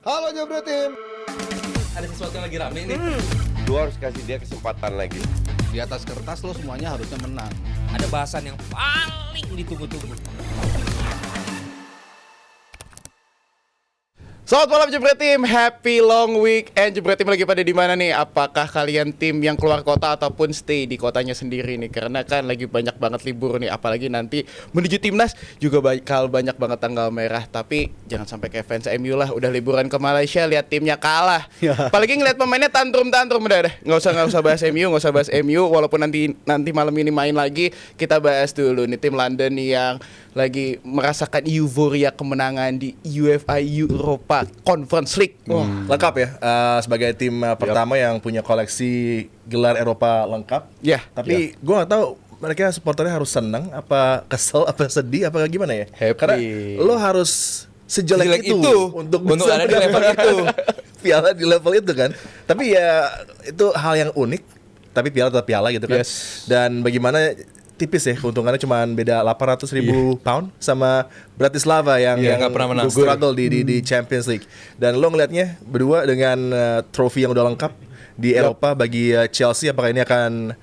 Halo Jebret Tim. Ada sesuatu yang lagi rame nih. Lu harus kasih dia kesempatan lagi. Di atas kertas lo semuanya harusnya menang. Ada bahasan yang paling ditunggu-tunggu. Selamat malam Jebret Tim, happy long weekend. Jebret Tim lagi pada di mana nih? Apakah kalian tim yang keluar kota ataupun stay di kotanya sendiri nih? Karena kan lagi banyak banget libur nih, apalagi nanti menuju timnas juga bakal banyak banget tanggal merah. Tapi jangan sampai kayak fans MU lah, udah liburan ke Malaysia lihat timnya kalah. Apalagi ngeliat pemainnya tantrum-tantrum udah. Nggak usah bahas MU, nggak usah bahas MU. Walaupun nanti malam ini main lagi, kita bahas dulu nih tim London yang lagi merasakan euforia kemenangan di UEFA Europa Conference League. Lengkap ya, sebagai tim pertama yang punya koleksi gelar Eropa lengkap. Ya, Tapi gue nggak tahu mereka supporternya harus senang, apa kesel, apa sedih, apa gimana ya? Happy. Karena lo harus sejelek itu untuk bisa ada di level itu. piala di level itu kan. Tapi ya itu hal yang unik. Tapi piala tetap piala gitu kan. Yes. Dan bagaimana tipis ya, keuntungannya cuma beda 800.000 pound sama Bratislava yang nggak pernah menang. struggle di Champions League. Dan lo ngelihatnya berdua dengan trofi yang udah lengkap di Eropa bagi Chelsea, apakah ini akan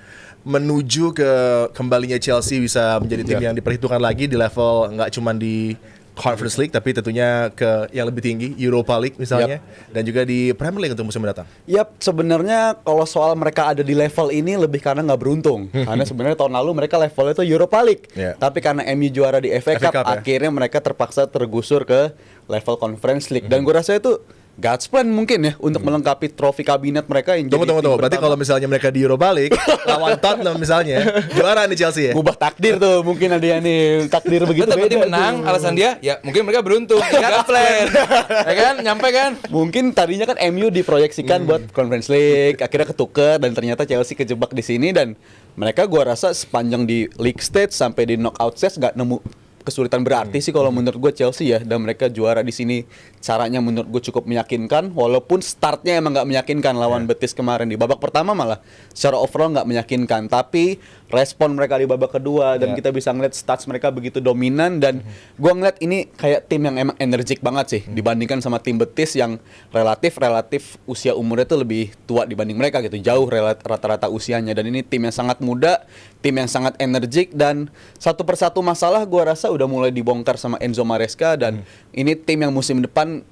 menuju ke kembalinya Chelsea bisa menjadi tim yang diperhitungkan lagi di level nggak cuma di Conference League tapi tentunya ke yang lebih tinggi, Europa League misalnya, dan juga di Premier League untuk musim mendatang. Yap, sebenarnya kalau soal mereka ada di level ini lebih karena nggak beruntung. Karena sebenarnya tahun lalu mereka levelnya itu Europa League. Yeah. Tapi karena MU juara di FA Cup, Cup, ya. akhirnya mereka terpaksa tergusur ke level Conference League. Dan gue rasa itu God's plan mungkin ya untuk melengkapi trofi kabinet mereka yang Tunggu. jadi tim Berarti pertama. kalau misalnya mereka di Europa League lawan Tottenham misalnya, juara nih Chelsea ya. Ngubah takdir tuh mungkin ada yang nih takdir begitu Tetap beda menang, tuh. alasan dia ya mungkin mereka beruntung. Gak plan. Ya kan, nyampe kan? Mungkin tadinya kan MU diproyeksikan buat Conference League, akhirnya ketuker dan ternyata Chelsea kejebak di sini dan mereka gua rasa sepanjang di League Stage sampai di knockout stage nggak nemu kesulitan berarti sih kalau menurut gue Chelsea ya, dan mereka juara di sini caranya menurut gue cukup meyakinkan walaupun startnya emang nggak meyakinkan lawan Betis kemarin di babak pertama malah secara overall nggak meyakinkan, tapi respon mereka di babak kedua dan kita bisa ngeliat stats mereka begitu dominan dan gue ngeliat ini kayak tim yang emang energik banget sih dibandingkan sama tim Betis yang relatif usia umurnya tuh lebih tua dibanding mereka gitu, jauh rata-rata usianya, dan ini tim yang sangat muda, tim yang sangat energik, dan satu persatu masalah gue rasa udah mulai dibongkar sama Enzo Maresca dan ini tim yang musim depan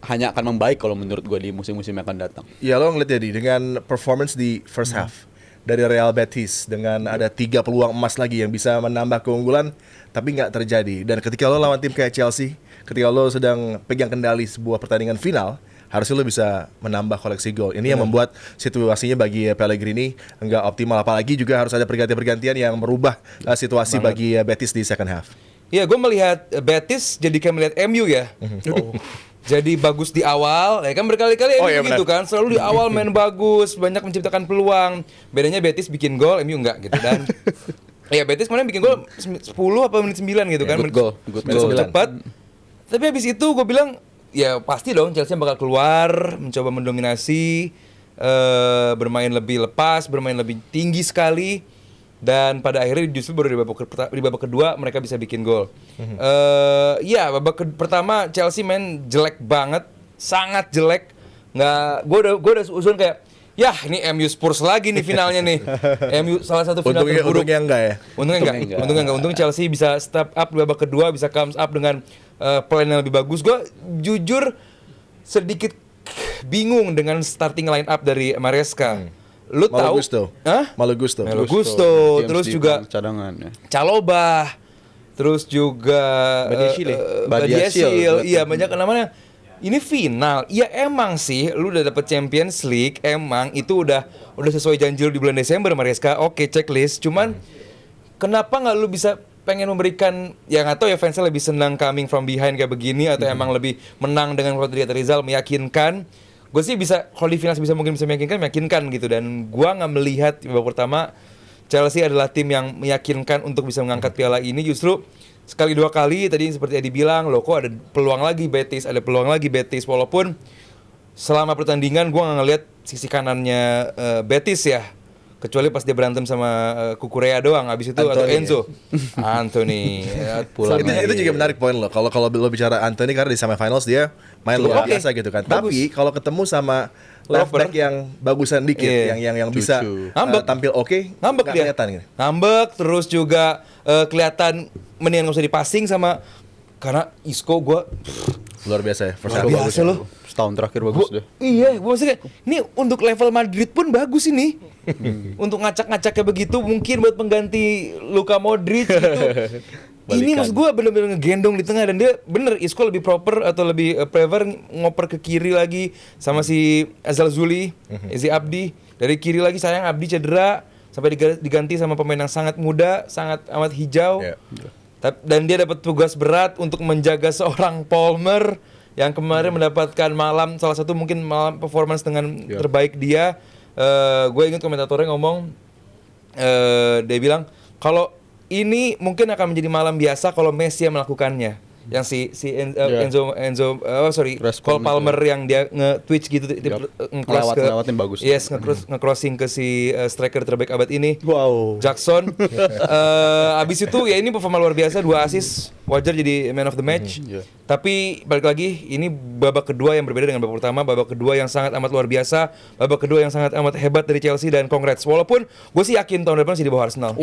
hanya akan membaik kalau menurut gue di musim-musim yang akan datang. Ya lo ngeliat jadi dengan performance di first half dari Real Betis dengan ada 3 peluang emas lagi yang bisa menambah keunggulan tapi nggak terjadi. Dan ketika lo lawan tim kayak Chelsea, ketika lo sedang pegang kendali sebuah pertandingan final, harusnya lo bisa menambah koleksi gol. Ini yang membuat situasinya bagi Pellegrini nggak optimal, apalagi juga harus ada pergantian-pergantian yang merubah situasi bagi Betis di second half. Iya, gue melihat Betis jadi kayak melihat MU ya. Jadi bagus di awal, ya kan berkali-kali MU gitu kan, selalu di awal main bagus, banyak menciptakan peluang. Bedanya Betis bikin gol, MU enggak gitu. Dan ya Betis kemarin bikin gol 10 apa menit 9 gitu kan. Good goal. Cepat. Tapi habis itu gue bilang ya pasti dong Chelsea bakal keluar, mencoba mendominasi, bermain lebih lepas, bermain lebih tinggi sekali. Dan pada akhirnya justru baru di babak kedua mereka bisa bikin gol. Ya babak pertama Chelsea main jelek banget, sangat jelek. Gue udah usun kayak, ya ini MU Spurs lagi nih finalnya nih. MU salah satu final terburuk. Untungnya enggak ya. Untungnya enggak. Untung Chelsea bisa step up di babak kedua, bisa comes up dengan plan yang lebih bagus. Gue jujur sedikit bingung dengan starting line up dari Maresca. Lu tahu? Malo Gusto. Terus juga cadangan ya. Chalobah, terus juga Badiashile. Iya, banyak namanya. Ini final. Ya emang sih lu udah dapet Champions League, emang itu udah sesuai janji lu di bulan Desember Maresca. Oke, checklist. Cuman kenapa nggak lu bisa pengen memberikan, ya nggak tahu ya, fansnya lebih senang coming from behind kayak begini atau emang lebih menang dengan Rodri atau Rizal meyakinkan. Gue sih bisa, kalau di final mungkin bisa meyakinkan gitu. Dan gue nggak melihat di babak pertama Chelsea adalah tim yang meyakinkan untuk bisa mengangkat piala ini. Justru sekali dua kali tadi seperti Edi bilang, loh kok ada peluang lagi Betis, walaupun selama pertandingan gue nggak ngelihat sisi kanannya Betis ya. Kecuali pas dia berantem sama Kukurea doang, abis itu atau Anthony. Enzo. Anthony pulang itu, lagi. itu juga menarik poin lo. Kalau lo bicara Anthony karena di semifinals dia main luar Oke. biasa gitu kan. Bagus. Tapi kalau ketemu sama left Lover. back yang bagusan dikit, Iya. yang bisa Ngambek. tampil oke, Ngambek nggak dia. kelihatan gitu. Ngambek terus juga kelihatan mendingan gak usah dipasing sama karena Isco gue Luar biasa ya. First luar half biasa bagus. loh. Setahun terakhir bagus deh. Iya, gua maksudnya ini untuk level Madrid pun bagus ini. Untuk ngacak-ngacak kayak begitu mungkin buat pengganti Luka Modric gitu. Ini maksud gue bener-bener ngegendong di tengah dan dia bener Isco lebih proper atau lebih prefer ngoper ke kiri lagi sama si Azal Zuli, si Abdi. Dari kiri lagi sayang Abdi cedera sampai diganti sama pemain yang sangat muda, sangat amat hijau. Iya. Dan dia dapat tugas berat untuk menjaga seorang Palmer yang kemarin mendapatkan salah satu mungkin malam performance dengan terbaik dia. Gue ingat komentatornya ngomong, dia bilang kalau ini mungkin akan menjadi malam biasa kalau Messi yang melakukannya. Yang Enzo Respon Cole Palmer yang dia nge-twitch gitu, nge-cross ke Ngelewatin bagus. yes, nge-crossing ke si striker terbaik abad ini. Wow. Jackson. Abis itu ya ini performa luar biasa, 2 assist, wajar jadi man of the match. Tapi balik lagi ini babak kedua yang berbeda dengan babak pertama, babak kedua yang sangat amat luar biasa, babak kedua yang sangat amat hebat dari Chelsea dan congrats. Walaupun gue sih yakin tahun depan sih di bawah Arsenal.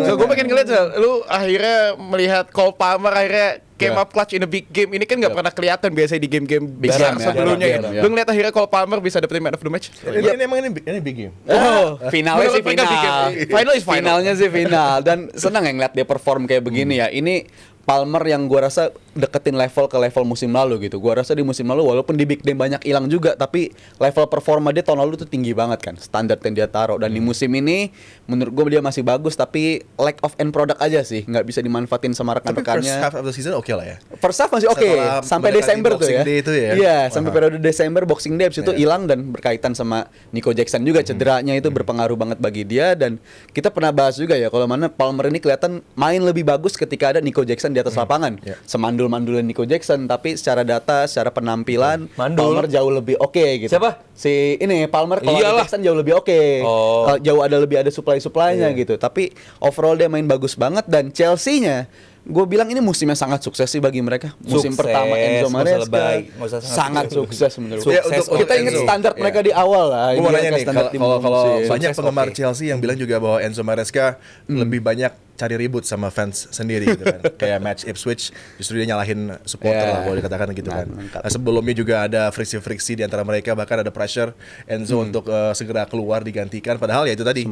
So gue pengen ngeliat Zal, lu akhirnya melihat Cole Palmer akhirnya came up clutch in a big game. Ini kan nggak pernah kelihatan biasanya di game-game besar game, ya. sebelumnya Big gitu. game, ya. Lu ngeliat akhirnya Cole Palmer bisa dapetin man of the match? Ini emang ini big game. Oh, finalnya sih Menurut mereka big final. game. Final is final. Finalnya sih final dan senang ya ngeliat dia perform kayak begini ya. Ini Palmer yang gua rasa deketin level ke level musim lalu gitu. Gua rasa di musim lalu walaupun di big game banyak hilang juga, tapi level performa dia tahun lalu tuh tinggi banget kan. Standar yang dia taruh dan di musim ini menurut gua dia masih bagus tapi lack of end product aja sih, nggak bisa dimanfaatin sama Tapi first rekan-rekannya. half of the season oke lah ya. First half masih oke Setelah sampai mendekati Desember tuh Boxing ya. Day itu ya. Iya, sampai Aha. periode Desember Boxing Day abis itu Iya. hilang dan berkaitan sama Nico Jackson juga cederanya itu berpengaruh banget bagi dia dan kita pernah bahas juga ya kalau mana Palmer ini kelihatan main lebih bagus ketika ada Nico Jackson di atas lapangan. Iya. Semandul-mandulnya Nico Jackson tapi secara data, secara penampilan Mandul. Palmer jauh lebih oke gitu. Siapa? Si ini Palmer kalau ada Iyalah. Jackson jauh lebih oke. Oh. Jauh lebih ada supply-supply-nya gitu. Tapi overall dia main bagus banget dan Chelsea-nya gue bilang ini musim yang sangat sukses sih bagi mereka. Musim Sukses, pertama Enzo nggak usah Maresca lebay, nggak usah sangat sangat sukses menurut gue. Ya, untuk Kita ingat Enzo. standar mereka Iya. di awal lah. Gue mau Ini nanya kan nih, standar tim kalau musim. banyak Sukses, penggemar oke. Chelsea yang bilang juga bahwa Enzo Maresca lebih banyak cari ribut sama fans sendiri gitu kan. Kayak match Ipswich justru dia nyalahin supporter Yeah. lah boleh dikatakan gitu kan. Mantap. Nah, sebelumnya juga ada friksi-friksi di antara mereka, bahkan ada pressure Enzo untuk segera keluar digantikan, padahal ya itu tadi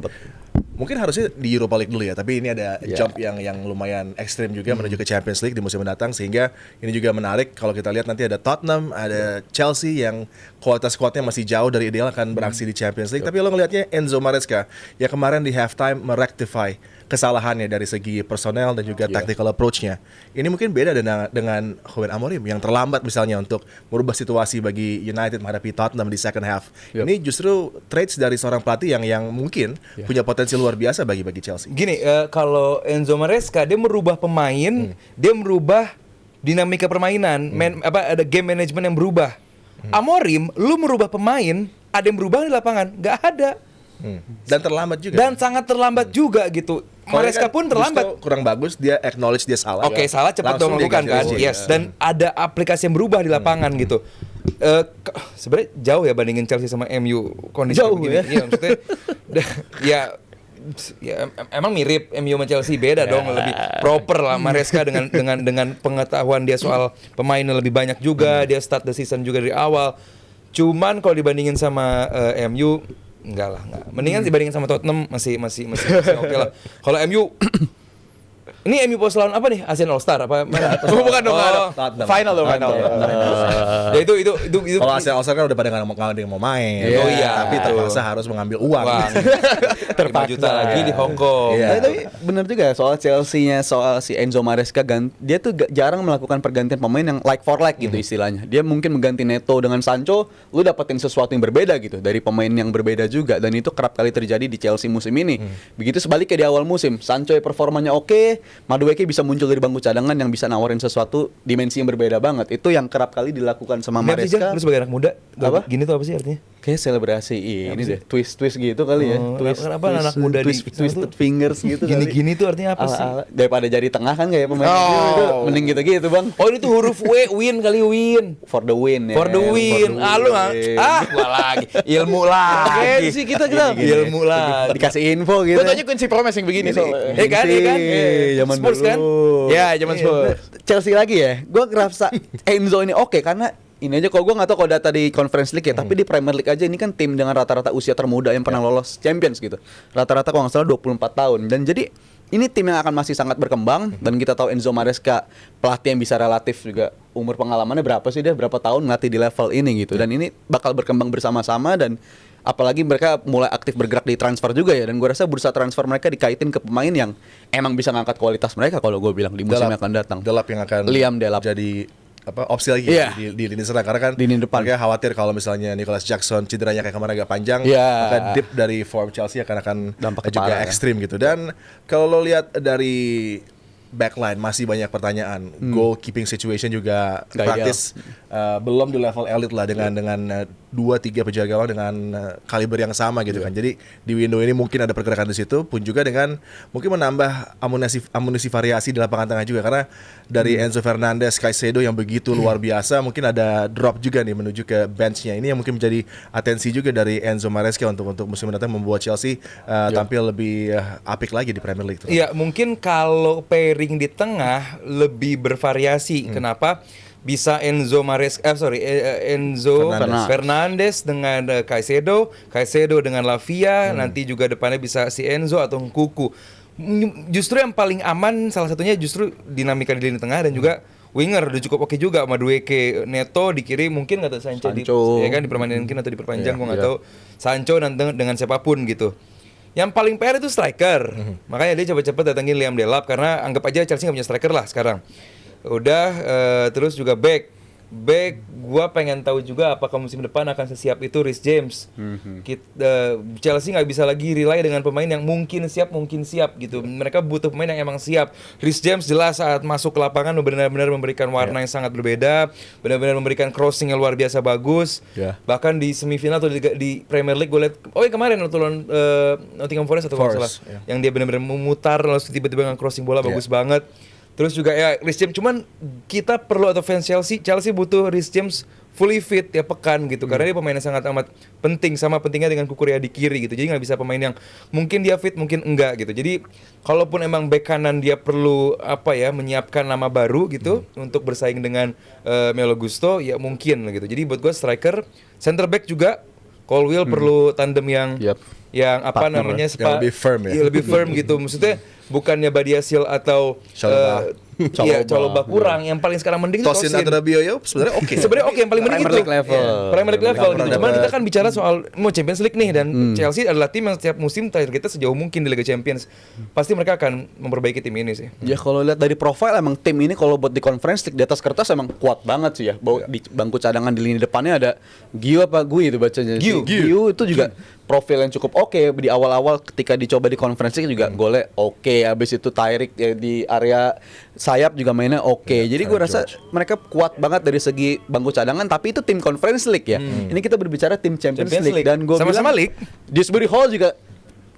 mungkin harusnya di Europa League dulu ya, tapi ini ada jump yang lumayan ekstrim juga menuju ke Champions League di musim mendatang, sehingga ini juga menarik kalau kita lihat nanti ada Tottenham, ada Chelsea yang kualitas squadnya masih jauh dari ideal akan beraksi di Champions League. Tapi lo ngelihatnya Enzo Maresca ya kemarin di halftime merectify kesalahannya dari segi personel dan juga tactical approach-nya. Ini mungkin beda dengan Ruben Amorim yang terlambat misalnya untuk merubah situasi bagi United menghadapi Tottenham di second half. Ini justru traits dari seorang pelatih yang mungkin punya potensi luar biasa bagi Chelsea. Gini, kalau Enzo Maresca dia merubah pemain, dia merubah dinamika permainan, ada game management yang berubah. Amorim, lu merubah pemain, ada yang berubah di lapangan, nggak ada. Dan terlambat juga. Dan sangat terlambat juga gitu. Maresca pun terlambat. Justru kurang bagus, dia acknowledge dia salah. Oke, salah cepat Langsung dong lakukan kan. diganti. Yes, dan ada aplikasi yang berubah di lapangan gitu. Sebenarnya jauh ya bandingin Chelsea sama MU kondisi Jauh begini. ya. Iya, maksudnya emang mirip MU sama Chelsea beda dong, lebih proper lah Maresca dengan pengetahuan dia soal pemain yang lebih banyak juga, dia start the season juga dari awal. Cuman kalau dibandingin sama MU enggak. Mendingan dibandingin sama Tottenham masih oke lah. Kalau MU ini MU pos lawan apa nih? Asian All Star apa? Mana? Bukan dong, Tottenham. final dong, final. Ya itu Kalau Arsenal All-Star kan udah pada nggak ada yang mau main. Oh iya. Tapi terpaksa harus mengambil uang. uang 5 juta lagi di Hong Kong. Iya. Tapi bener juga ya, soal Chelsea-nya, soal si Enzo Maresca dia tuh jarang melakukan pergantian pemain yang like for like gitu istilahnya. Dia mungkin mengganti Neto dengan Sancho, lu dapetin sesuatu yang berbeda gitu dari pemain yang berbeda juga, dan itu kerap kali terjadi di Chelsea musim ini. Begitu sebaliknya di awal musim, Sancho ya performanya oke, Madueke bisa muncul dari bangku cadangan yang bisa nawarin sesuatu dimensi yang berbeda banget. Itu yang kerap kali dilakukan sama Ini apa sih, Jan? Maresca. Lu sebagai anak muda, Apa? gini tuh apa sih artinya? Kayak selebrasi ini deh, twist gitu kali ya. Oh, Twist, kenapa anak muda di sana twisted tuh fingers gitu kali. Gini-gini tuh artinya apa sih? Ala-ala. Daripada jari tengah kan kayak pemain Oh. itu, mending gitu-gitu, Bang. Oh, ini tuh huruf W, win kali win. For the win ya. For the win. Ah, lu gua lagi. Ilmu lagi. sih kita Ilmu lagi. dikasih info gitu. Gue tanya Quincy Promes yang begini soalnya. Iya kan, iya kan? Zaman Spurs dulu. kan? Ya, zaman Iya. Spurs. Chelsea lagi ya. Gue ngerasa Enzo ini oke karena ini aja kalau gue nggak tahu kalau data di Conference League ya, tapi di Premier League aja ini kan tim dengan rata-rata usia termuda yang pernah lolos Champions gitu. Rata-rata kalau nggak salah 24 tahun. Dan jadi ini tim yang akan masih sangat berkembang dan kita tahu Enzo Maresca pelatih yang bisa relatif juga umur pengalamannya berapa sih dia berapa tahun ngelatih di level ini gitu. Dan ini bakal berkembang bersama-sama dan apalagi mereka mulai aktif bergerak di transfer juga ya, dan gue rasa bursa transfer mereka dikaitin ke pemain yang emang bisa ngangkat kualitas mereka kalau gue bilang di musim yang akan datang. Delap yang akan Liam Delap. jadi opsi lagi Iya. di lini serang karena kan Di lini depan. mereka khawatir kalau misalnya Nicholas Jackson cederanya kayak kemarin agak panjang, Iya. maka dip dari form Chelsea akan Dampaknya juga parah, ya. ekstrim gitu. Dan kalau lo lihat dari backline masih banyak pertanyaan, goalkeeping situation juga Nggak praktis belum di level elit lah dengan 2-3 penjaga gawang dengan kaliber yang sama gitu kan. Jadi di window ini mungkin ada pergerakan di situ, pun juga dengan mungkin menambah amunisi variasi di lapangan tengah juga karena dari Enzo Fernandez, Caicedo yang begitu luar biasa, mungkin ada drop juga nih menuju ke benchnya. Ini yang mungkin menjadi atensi juga dari Enzo Maresca untuk musim mendatang membuat Chelsea tampil lebih apik lagi di Premier League. Iya, mungkin kalau pairing di tengah lebih bervariasi. Kenapa? Bisa Enzo Enzo Fernandes dengan Caicedo dengan Lavia, nanti juga depannya bisa si Enzo atau Nkuku. Justru yang paling aman salah satunya justru dinamika di lini tengah dan juga winger udah cukup oke juga sama Madueke, Neto di kiri mungkin kata Sancho. Ya kan dipermainkan atau diperpanjang gua nggak tahu. Sancho dengan siapapun gitu. Yang paling PR itu striker. Makanya dia coba-coba datangin Liam Delap karena anggap aja Chelsea nggak punya striker lah sekarang. Udah terus juga back gua pengen tahu juga apakah musim depan akan sesiap itu Reece James. Chelsea nggak bisa lagi rely dengan pemain yang mungkin siap gitu. Mereka butuh pemain yang emang siap. Reece James jelas saat masuk ke lapangan benar-benar memberikan warna yang sangat berbeda, benar-benar memberikan crossing yang luar biasa bagus. Bahkan di semifinal atau di Premier League gue lihat kemarin waktu lawan Nottingham Forest atau kalau nggak salah, yang dia benar-benar memutar lalu tiba-tiba crossing bola bagus banget. Terus juga ya Reece James, cuman kita perlu atau fans Chelsea butuh Reece James fully fit ya pekan gitu, karena dia pemain yang sangat amat penting, sama pentingnya dengan Kukurea di kiri gitu. Jadi nggak bisa pemain yang mungkin dia fit mungkin enggak gitu. Jadi kalaupun emang bek kanan dia perlu menyiapkan nama baru gitu untuk bersaing dengan Malo Gusto ya mungkin gitu. Jadi buat gue striker, center back juga Colwill perlu tandem yang Partner, namanya yang lebih firm ya. Iya, lebih firm gitu. Maksudnya bukannya Badiashile atau Chalobah kurang, yang paling sekarang mending itu Tosin Tosin. Adarabioyo sebenarnya oke. Sebenarnya oke, yang paling mending Premier itu League level. Premier League level gitu. Dapat. Cuman kita kan bicara soal mau Champions League nih, dan Chelsea adalah tim yang setiap musim target kita sejauh mungkin di Liga Champions. Pasti mereka akan memperbaiki tim ini sih. Ya kalau lihat dari profil emang tim ini kalau buat di Conference League di atas kertas emang kuat banget sih ya. Di bangku cadangan di lini depannya ada Gio itu bacanya. Gio itu juga profil yang cukup oke di awal-awal ketika dicoba di Conference League juga golnya oke. Habis itu Tyrick ya di area sayap juga mainnya oke. Jadi gue rasa mereka kuat banget dari segi bangku cadangan, tapi itu tim Conference League ya. Ini kita berbicara tim Champions League dan gue sama-sama bilang League. Dewsbury Hall juga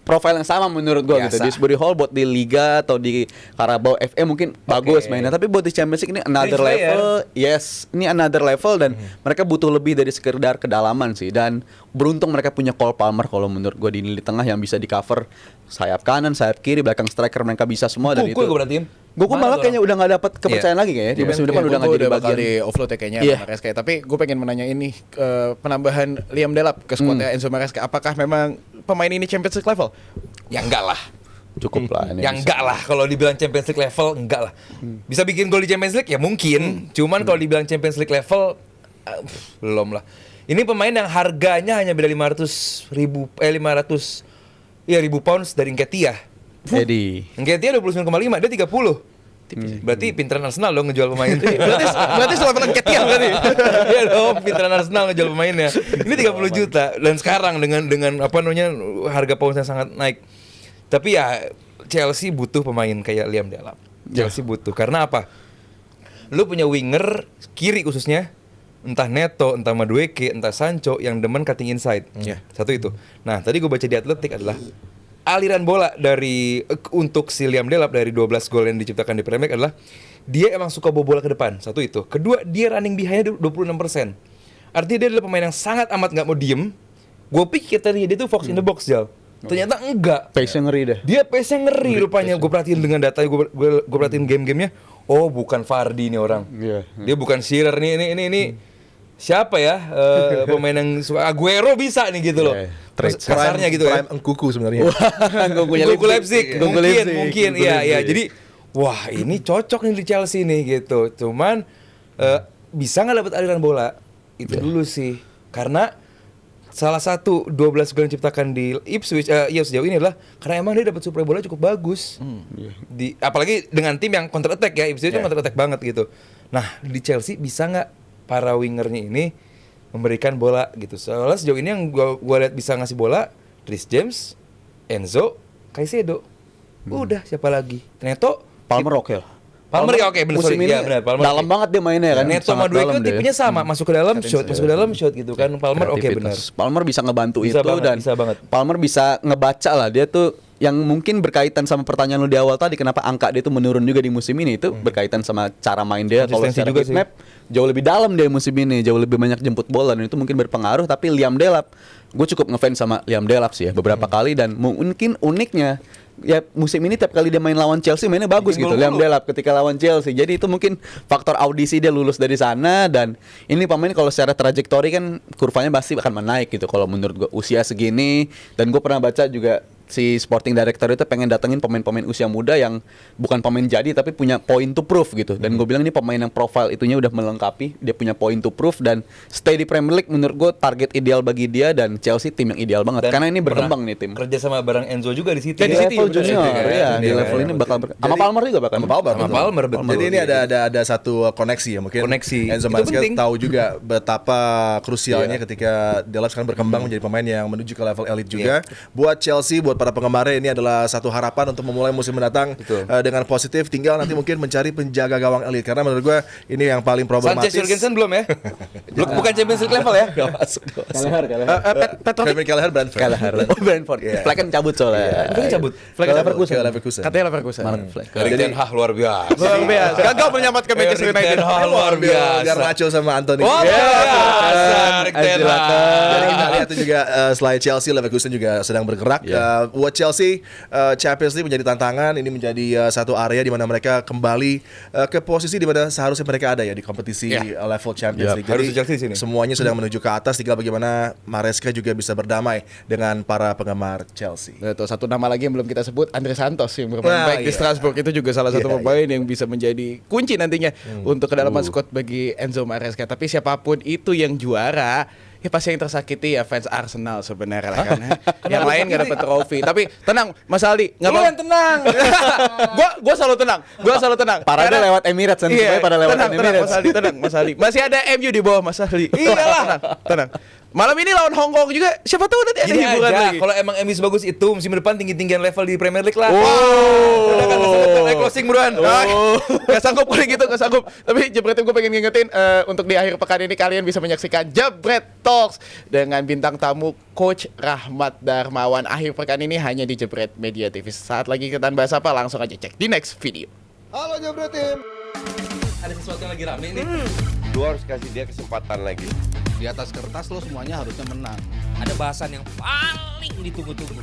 profil yang sama menurut gue gitu. Dewsbury Hall buat di Liga atau di Carabao FA mungkin bagus mainnya, tapi buat di Champions League ini another level. Ini another level dan mereka butuh lebih dari sekedar kedalaman sih. Dan beruntung mereka punya Cole Palmer kalau menurut gue di lini tengah yang bisa di cover sayap kanan, sayap kiri, belakang striker mereka bisa semua. Dan itu Gue berarti gue malah kayaknya udah nggak dapat kepercayaan lagi kayaknya di musim depan udah nggak jadi bakal bagian. di offload ya kayaknya Maresca. Tapi gue pengen menanya ini penambahan Liam Delap ke skuadnya Enzo Maresca, apakah memang pemain ini Champions League level? Ya enggak lah. Cukup lah ini. Ya enggak lah, kalau dibilang Champions League level enggak lah. Bisa bikin gol di Champions League ya mungkin, cuman kalau dibilang Champions League level belum lah. Ini pemain yang harganya hanya beda 500 ribu pounds dari Nketiah. Eddie. Nketiah 29,5, dia 30. Berarti pinteran Arsenal dong ngejual pemain. berarti selevel Nketiah berarti. Iya dong, pinteran Arsenal ngejual pemainnya. Ini 30 juta dan sekarang dengan harga pound yang sangat naik. Tapi ya Chelsea butuh pemain kayak Liam Delap. Chelsea butuh karena apa? Lu punya winger kiri khususnya entah Neto, entah Madueke, entah Sancho yang demen cutting inside. Iya. Satu itu. Nah, tadi gue baca di Atletik adalah aliran bola dari untuk si Liam Delap dari 12 gol yang diciptakan di Premier League adalah dia emang suka bawa bola ke depan. Satu itu. Kedua, dia running behind-nya 26%. Artinya dia adalah pemain yang sangat amat nggak mau diem. Gue pikir tadi dia tuh fox in the box, Jal. Ternyata enggak. Pace-nya ngeri deh. Dia pace-nya ngeri rupanya. Gue perhatiin dengan data, gue perhatiin game-gamenya. Oh, bukan Vardy nih orang. Iya. Dia bukan Shearer nih. Ini siapa ya? Pemain yang suka Aguero bisa nih gitu loh. Iya, Terus kasarnya gitu Prime kan. Engkuku sebenarnya. Kuku Leipzig. Kuku Leipzig. Mungkin. Iya. Jadi wah, ini cocok nih di Chelsea nih gitu. Cuman bisa nggak dapat aliran bola? Itu dulu sih. Karena salah satu 12 gol yang diciptakan di Ipswich sejauh ini adalah karena emang dia dapat suplai bola cukup bagus. Apalagi dengan tim yang counter attack ya, Ipswich kan counter attack banget gitu. Nah, di Chelsea bisa nggak para wingernya ini memberikan bola gitu. Soalnya sejauh ini yang gua lihat bisa ngasih bola Reece James, Enzo, Caicedo. Udah, siapa lagi? Neto, Palmer oke lah. Palmer ya oke, bener, Musim sorry. ini Ya, benar, Palmer dalam banget dia mainnya kan. Neto sangat sama Madueke dalam dia. tipenya sama, masuk ke dalam shot gitu kan. Palmer oke benar. Kreativitas. Palmer bisa ngebantu Bisa itu banget, dan bisa banget. Palmer bisa ngebaca lah, dia tuh yang mungkin berkaitan sama pertanyaan lu di awal tadi, kenapa angka dia tuh menurun juga di musim ini, itu berkaitan sama cara main dia. Kalau Konsistensi secara juga heat map jauh lebih dalam dia musim ini, jauh lebih banyak jemput bola dan itu mungkin berpengaruh. Tapi Liam Delap, gue cukup ngefans sama Liam Delap sih ya beberapa kali, dan mungkin uniknya ya musim ini tiap kali dia main lawan Chelsea mainnya bagus Bikin gitu gol Liam mulu. Delap ketika lawan Chelsea. Jadi itu mungkin faktor audisi dia lulus dari sana, dan ini pemain kalau secara trajektori kan kurvanya pasti akan menaik gitu kalau menurut gue usia segini. Dan gue pernah baca juga si sporting director itu pengen datengin pemain-pemain usia muda yang bukan pemain jadi tapi punya point to prove gitu. Dan gue bilang ini pemain yang profile itunya udah melengkapi, dia punya point to prove dan stay di Premier League menurut gue target ideal bagi dia, dan Chelsea tim yang ideal banget Dan karena ini berkembang pernah nih tim. Kerja sama bareng Enzo juga di City. Di Ya, level bener, junior, bener, ya di bener, level bener. ini bakal sama Palmer juga bahkan. Sama Palmer, Sama betul. Palmer, betul. Jadi ini ada satu koneksi ya, mungkin Koneksi. Enzo Itu Maresca penting. tahu juga betapa krusialnya ketika Delap sekarang berkembang menjadi pemain yang menuju ke level elit juga. Buat Chelsea, buat para penggemarnya ini adalah satu harapan untuk memulai musim mendatang dengan positif. Tinggal nanti mungkin mencari penjaga gawang elit, karena menurut gue ini yang paling problematis. Sanchez Jurgensen belum ya? Bukan Champions League level ya? Gak masuk. Petrovic Kevin Kelleher Brentford. Oh Brentford. Iya. Flag kan cabut soalnya. Mungkin cabut. Ke Leverkusen. katanya Leverkusen. Erik Ten Hag luar biasa. Luar biasa. Gagal menyelamatkan Manchester Erik Ten United. Hag luar biasa. Garnacho sama Anthony. Oh, biasa. Erik Ten Hag. Jadi kita lihat itu juga selain Chelsea, Leverkusen juga sedang bergerak. Buat Chelsea, Champions League menjadi tantangan. Ini menjadi satu area di mana mereka kembali ke posisi di mana seharusnya mereka ada ya di kompetisi level Champions League. harusnya Jadi Chelsea di sini. semuanya sedang menuju ke atas. Tinggal bagaimana Maresca juga bisa berdamai dengan para penggemar Chelsea. Betul, satu nama lagi yang belum kita sebut, Andre Santos yang bermain Nah, baik di iya. Strasbourg, itu juga salah satu Iya, pemain yang bisa menjadi kunci nantinya untuk kedalaman squad bagi Enzo Maresca. Tapi siapapun itu yang juara, ya pasti yang tersakiti ya fans Arsenal sebenarnya lah, karena yang lain nggak dapat trofi. Tapi tenang Mas Aldi, nggak Lu yang tenang. gua selalu tenang. Parade Karena- lewat Emirates nanti, Iya, supaya pada lewat tenang, Emirates. tenang Mas Aldi. Masih ada MU di bawah Mas Aldi. Iyalah. Tenang. Malam ini lawan Hong Kong juga. Siapa tahu nanti ada Gini hiburan aja, lagi. kalau emang MU sebagus itu musim depan tinggi-tinggian level di Premier League lah. Udah kan closing buruan. Gak sanggup kalau gitu, gak sanggup. Tapi Jebret gue pengen ngingetin untuk di akhir pekan ini kalian bisa menyaksikan Jebret Talks dengan bintang tamu Coach Rahmat Darmawan. Akhir pekan ini hanya di Jebret Media TV. Saat lagi kita bahas apa, langsung aja cek di next video. Halo Jebret Tim. Ada sesuatu yang lagi rame nih. Lu harus kasih dia kesempatan lagi. Di atas kertas lo semuanya harusnya menang. Ada bahasan yang paling ditunggu-tunggu.